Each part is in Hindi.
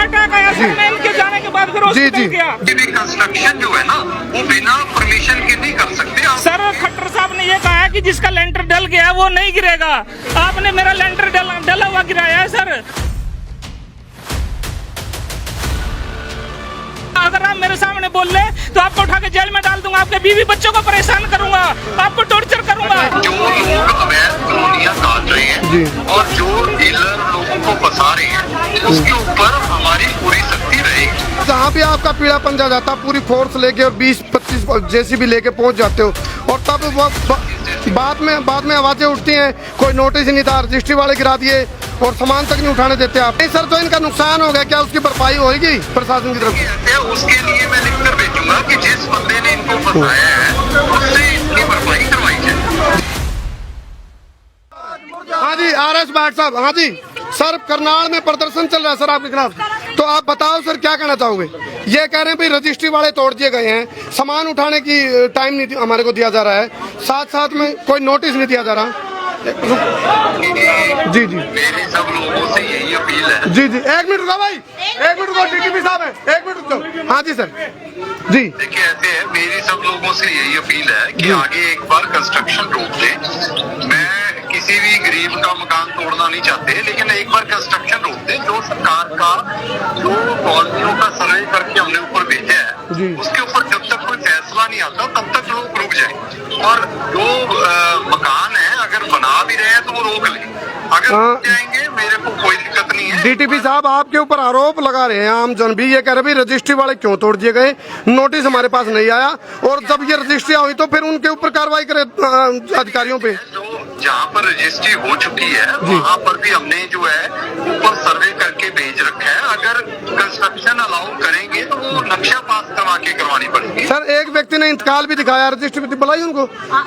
अटैक आया सर, मैं इनके जाने के बाद फिर हॉस्पिटल गया। कंस्ट्रक्शन जो है ना वो बिना परमिशन के नहीं कर सकते आप। सर खट्टर साहब ने ये कहा है कि जिसका लेंटर डल गया वो नहीं गिरेगा। आपने मेरा लेंटर डला हुआ गिराया है सर। अगर आप मेरे सामने बोल ले तो आपको उठा के जेल में डाल दूंगा, आपके बीवी बच्चों को परेशान करूंगा, आपको टॉर्चर करूंगा। जो लोग अवैध कॉलोनियां काट रहे हैं और जो डीलर लोगों को फंसा रहे हैं उसके ऊपर हमारी पूरी सख्ती रहेगी। जहाँ भी आपका पीड़ा पंजा जाता पूरी फोर्स लेके और 20-25 जेसीबी लेके पहुंच जाते हो और तब बाद में आवाजें उठती हैं, कोई नोटिस नहीं था, रजिस्ट्री वाले गिरा दिए और सामान तक नहीं उठाने देते आप। नहीं सर, तो इनका नुकसान हो गया, क्या उसकी भरपाई होगी प्रशासन की तरफ से? उसके लिए मैं लिख कर भेजूंगा कि जिस बंदे ने इनको फंसाया है उससे इसकी भरपाई करवाई जाए। हाँ जी, RS भाट साहब। हाँ जी सर, करनाल में प्रदर्शन चल रहा है सर आपके खिलाफ, तो आप बताओ सर क्या कहना चाहोगे? ये कह रहे हैं भाई रजिस्ट्री वाले तोड़ दिए गए हैं, सामान उठाने की टाइम नहीं हमारे को दिया जा रहा है, साथ में कोई नोटिस नहीं दिया जा रहा। जी मेरी सब लोगों से यही अपील है। जी एक मिनट रुको भाई, एक मिनट रुको, DTP साहब है, एक मिनट रुको। हाँ जी सर जी। देखिए ऐसे है, मेरी सब लोगों से यही अपील है कि आगे एक बार कंस्ट्रक्शन रोक दे। मैं किसी भी गरीब का मकान तोड़ना नहीं चाहते, लेकिन एक बार कंस्ट्रक्शन रोक दे। जो सरकार का जो कॉलोनियों का सर्वे करके हमने ऊपर भेजा है उसके ऊपर जब तक कोई फैसला नहीं आता तब तक लोग रुक जाए। और जो मकान है अगर बना भी रहे हैं तो वो रोक लें, अगर रुक जाएंगे मेरे को कोई दिक्कत नहीं है। DTP साहब आपके ऊपर आरोप लगा रहे हैं, आम जन भी ये कह रहे हैं रजिस्ट्री वाले क्यों तोड़ दिए गए, नोटिस हमारे पास नहीं आया, और जब ये रजिस्ट्री हुई तो फिर उनके ऊपर कार्रवाई करे अधिकारियों पे। जहाँ पर रजिस्ट्री हो चुकी है वहाँ पर भी हमने जो है ऊपर सर्वे करके भेज रखा है। अगर कंस्ट्रक्शन अलाउ करेंगे तो वो नक्शा पास करवा के करवानी पड़ेगी। सर एक व्यक्ति ने इंतकाल भी दिखाया, रजिस्ट्री भी बुलाई उनको,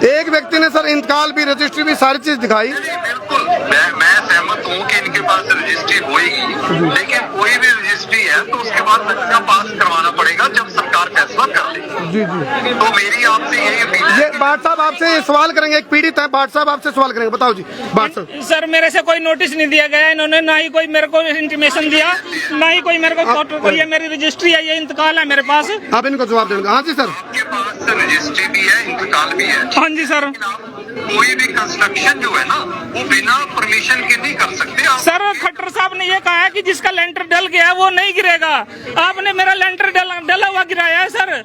एक व्यक्ति ने सर इंतकाल भी, रजिस्ट्री भी, सारी चीज दिखाई। बिल्कुल मैं सहमत हूँ कि इनके पास रजिस्ट्री होगी, लेकिन कोई भी रजिस्ट्री है तो उसके बाद नक्शा पास करवाना पड़ेगा जब सरकार फैसला कर ले। जी तो मेरी आपसे यही अपील है। ये भाट साहब आपसे सवाल करेंगे, एक पीड़ित है, भाट साहब आपसे सवाल करेंगे, बताओ जी भाट साहब। सर मेरे से कोई नोटिस नहीं दिया गया, इन्होंने ना ही कोई मेरे को इंटीमेशन दिया, ना ही कोई मेरे को ये मेरी रजिस्ट्री है, ये इंतकाल है मेरे पास। आप इनको जवाब देंगे? हाँ जी सर। आपके पास रजिस्ट्री भी है, इंतकाल भी है। हाँ जी सर। कोई भी कंस्ट्रक्शन जो है ना वो बिना परमिशन के नहीं कर सकते आप। सर खट्टर साहब ने ये कहा है कि जिसका लेंटर डल गया वो नहीं गिरेगा। आपने मेरा लेंटर डला हुआ गिराया है सर।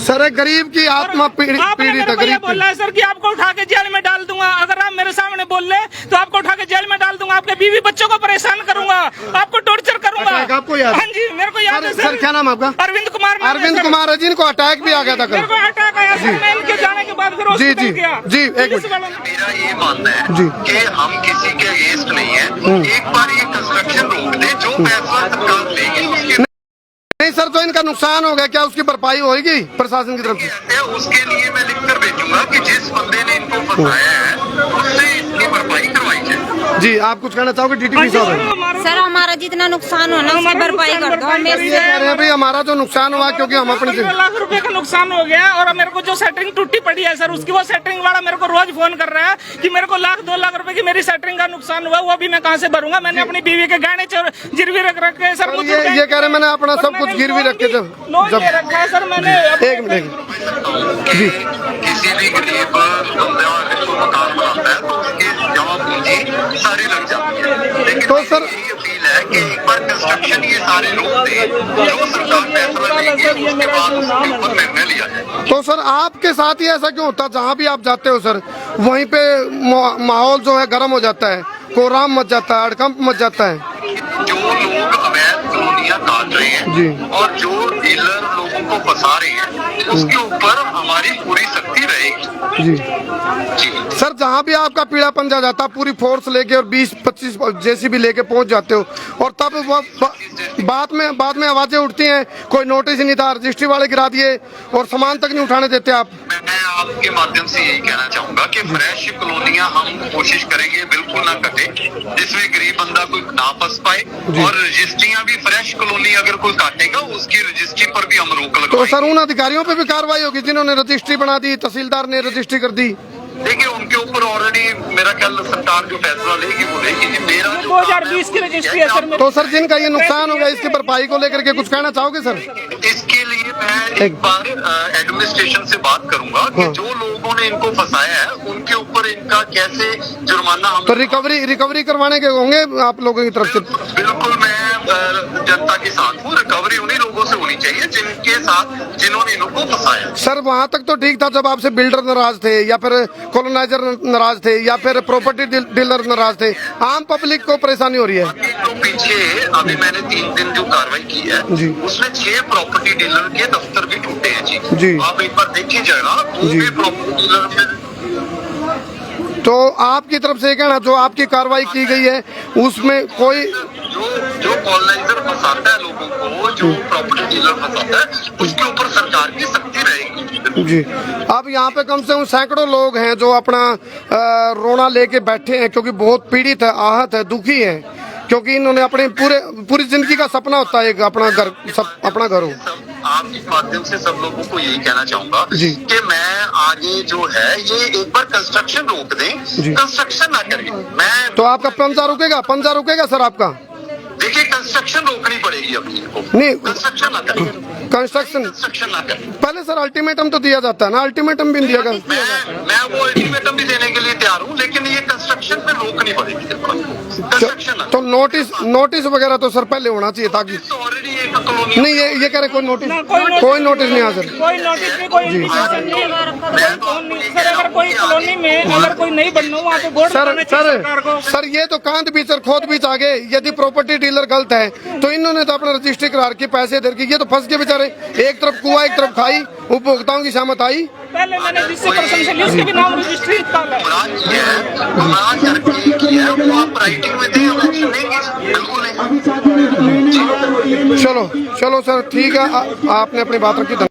सर एक गरीब की आत्मा पीड़ित है, गरीब बोला है सर कि आपको उठा के जेल में डाल दूंगा। अगर आप मेरे सामने बोल ले तो आपको उठा के जेल में डाल दूंगा, आपके बीवी बच्चों को परेशान करूंगा, आपको टॉर्चर करूंगा। आपको याद? हाँ जी मेरे को याद है सर। क्या नाम आपका? अरविंद कुमार। अरविंद कुमार है, जिनको अटैक भी आ गया था कल। मेरे को अटैक आया सर, मैं इनके जाने के बाद फिर हॉस्पिटल गया। जी एक मिनट। मेरा ये मानना है कि हम किसी के अगेंस्ट नहीं है। एक बार ये कंस्ट्रक्शन रोक दे, जो फैसला सरकार लेगी उसके। नहीं सर, तो इनका नुकसान हो गया, क्या उसकी भरपाई होगी प्रशासन की तरफ से? उसके लिए मैं लिख कर भेजूंगा कि जिस बंदे ने इनको फंसाया है उससे इसकी भरपाई करवाई जाए। जी आप कुछ कहना चाहोगे DTP साहब? सर हमारा जितना नुकसान होना उसकी भरपाई कर दो। हम कह रहे हैं भाई हमारा जो नुकसान हुआ क्योंकि हम अपने 15 लाख रुपए का नुकसान हो गया, और मेरे को जो सेटरिंग टूटी पड़ी है सर उसकी, वो सेटरिंग वाला मेरे को रोज फोन कर रहा है कि मेरे को 1-2 लाख रुपए की मेरी सेटरिंग का नुकसान हुआ, वो भी मैं कहाँ से भरूंगा? मैंने अपनी बीवी के गहने गिरवी रख रखे सर। ये कह रहे मैंने अपना सब कुछ गिरवी रख के जब रखा है सर मैंने। एक मिनट जी। किसी भी गरीब बंदा मकान बनाता है तो उसकी जमा पूंजी सारी लग जाती है, लेकिन तो सर यही अपील है कि एक बार कंस्ट्रक्शन ये सारे लोग दे, जो सरकार फैसला लेगी उसके बाद उसके ऊपर निर्णय लिया जाए। तो सर आपके साथ ही ऐसा क्यों होता? जहाँ भी आप जाते हो सर वहीं पे माहौल जो है गर्म हो जाता है, कोहराम मच जाता है, हड़कंप मच जाता है। जो लोग अवैध कॉलोनियां काट रहे हैं और जो डीलर लोगों को फंसा रहे हैं उसके ऊपर हमारी पूरी सख्ती रहेगी। जी सर, जहाँ भी आपका पीड़ा पंजा जाता पूरी फोर्स लेके और 20-25 जेसीबी लेके पहुंच जाते हो और तब बाद में आवाजें उठती हैं, कोई नोटिस नहीं था, रजिस्ट्री वाले गिरा दिए और सामान तक नहीं उठाने देते आप। मैं आपके माध्यम से यही कहना चाहूंगा कि फ्रेश कॉलोनियां हम कोशिश करेंगे बिल्कुल ना कटे, जिसमें गरीब बंदा कोई ना फंस पाए, और रजिस्ट्रियां भी फ्रेश कॉलोनी अगर कोई काटेगा उसकी रजिस्ट्री पर भी हम रोक लगाएंगे। तो सर उन अधिकारियों पे भी कार्रवाई होगी जिन्होंने रजिस्ट्री बना दी, तहसीलदार ने रजिस्ट्री कर दी? देखिए उनके ऊपर ऑलरेडी मेरा ख्याल सरकार जो फैसला लेगी वो लेगी जी। मेरा जो 2020 की रजिस्ट्री है सर मेरी। तो सर जिनका ये नुकसान हो गया इसकी भरपाई को लेकर के कुछ कहना चाहोगे सर? इसके लिए मैं एक बार एडमिनिस्ट्रेशन से बात करूंगा कि जो लोगों ने इनको फंसाया है उनके ऊपर इनका कैसे जुर्माना हम तो रिकवरी करवाने के होंगे आप लोगों की तरफ से? बिल्कुल मैं जनता के साथ हूँ। रिकवरी उन्हीं लोगों से होनी चाहिए जिनके साथ जिन्होंने इनको फंसाया। सर वहाँ तक तो ठीक था जब आपसे बिल्डर नाराज थे या फिर कॉलोनाइजर नाराज थे या फिर प्रॉपर्टी डीलर नाराज थे, आम पब्लिक को परेशानी हो रही है। तो पीछे अभी मैंने 3 दिन जो कार्रवाई की है जी। उसमें 6 प्रॉपर्टी डीलर के दफ्तर भी टूटे हैं जी। जी। आप एक बार देखिए जरा, वो जी। भी प्रॉपर्टी डीलर तो आपकी तरफ से कहना जो आपकी कार्रवाई की गई है उसमें कोई जो कॉलोनाइजर फंसाता है लोगों को, जो प्रॉपर्टी डीलर फंसाता है, उसके ऊपर सरकार की सख्ती रहेगी जी। अब यहाँ पे कम से कम सैकड़ों लोग हैं जो अपना रोना लेके बैठे हैं क्योंकि बहुत पीड़ित है, आहत है, दुखी है, क्योंकि इन्होंने अपने पूरी जिंदगी का सपना होता है एक अपना घर हो। आपके माध्यम से सब लोगों को यही कहना चाहूंगा जी। कि मैं आगे जो है ये एक बार कंस्ट्रक्शन रोक दें, जी। कंस्ट्रक्शन ना करें। मैं तो आपका पंजा रुकेगा सर आपका? देखिए कंस्ट्रक्शन रोकनी पड़ेगी अभी इनको। नहीं। कंस्ट्रक्शन ना करें, कंस्ट्रक्शन ना करें। पहले सर अल्टीमेटम तो दिया जाता है ना, अल्टीमेटम भी दिया गया। मैं वो अल्टीमेटम भी देने के लिए तैयार हूँ, लेकिन ये कंस्ट्रक्शन पे रोकनी पड़ेगी कंस्ट्रक्शन ना। तो नोटिस वगैरह तो सर पहले होना चाहिए ताकि ऑलरेडी एक कॉलोनी नहीं ये कह रहे कोई नोटिस नहीं आ सर। कोई नोटिस नहीं, कोई इंडिकेशन नहीं, कोई फोन नहीं सर। अगर कोई कॉलोनी में अगर कोई नहीं बनना वहाँ पे बोर्ड लगाना चाहिए सरकार को। सर ये तो कांत बीच और खोद बीच आ गए। यदि प्रॉपर्टी डीलर गलत है तो इन्होंने तो अपना रजिस्ट्री करा के पैसे दे के, ये तो फंस गए बेचारे। एक तरफ कुआ एक तरफ खाई, उपभोक्ताओं की सहमत आई। पहले मैंने जिससे पर्सन से ली उसके भी नाम रजिस्ट्री डाला है। गुमराह करके किया है, वो आप राइटिंग में दें, हम सुनेंगे बिल्कुल नहीं। चलो सर ठीक है, आपने अपनी बात रखी।